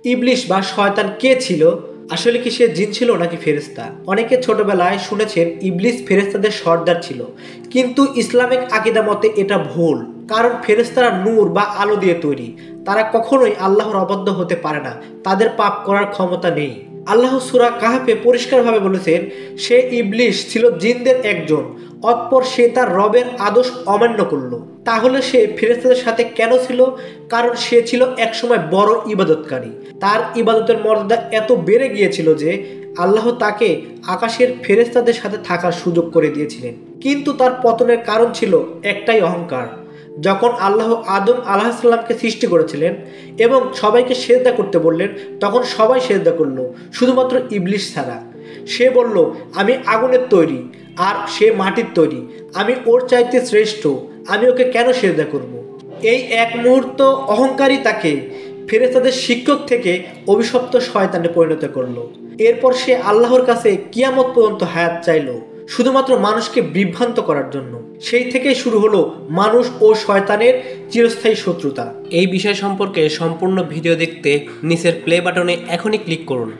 ইবলিশ বা শয়তান কে ছিল? আসলে কি সে জিন ছিল নাকি ফেরেশতা? অনেকে ছোটবেলায় শুনেছেন ইবলিশ ফেরেশতাদের সর্দার ছিল, কিন্তু ইসলামিক আকীদা মতে এটা ভুল। কারণ ফেরেশতারা নূর বা আলো দিয়ে তৈরি, তারা কখনোই আল্লাহর অবাধ্য হতে পারে না, তাদের পাপ করার ক্ষমতা নেই। আল্লাহ সূরা কাহফে পরিষ্কারভাবে বলেছেন, সে ইবলিশ ছিল জিনদের একজন, অতঃপর সে তার রবের আদেশ অমান্য করল। তাহলে সে ফেরেশতাদের সাথে কেন ছিল? কারণ সে ছিল একসময় বড় ইবাদতকারী। তার ইবাদতের মর্যাদা এত বেড়ে গিয়েছিল যে আল্লাহ তাকে আকাশের ফেরেশতাদের সাথে থাকার সুযোগ করে দিয়েছিলেন। কিন্তু তার পতনের কারণ ছিল একটাই, অহংকার। যখন আল্লাহ আদম আলাইহিসসালামকে সৃষ্টি করেছিলেন এবং সবাইকে সেজদা করতে বললেন, তখন সবাই সেজদা করলো, শুধুমাত্র ইবলিশ ছাড়া। সে বলল, আমি আগুনের তৈরি আর সে মাটির তৈরি, আমি ওর চাইতে শ্রেষ্ঠ, আমি ওকে কেন সেজদা করব? এই এক মুহূর্ত অহংকারী তাকে ফেরেশতাদের শিক্ষক থেকে অভিশপ্ত শয়তানে পরিণত করলো। এরপর সে আল্লাহর কাছে কিয়ামত পর্যন্ত হায়াত চাইল, শুধুমাত্র মানুষকে বিভ্রান্ত করার জন্য। সেই থেকেই শুরু হলো মানুষ ও শয়তানের চিরস্থায়ী শত্রুতা। এই বিষয় সম্পর্কে সম্পূর্ণ ভিডিও দেখতে নিচের প্লে বাটনে এখনই ক্লিক করুন।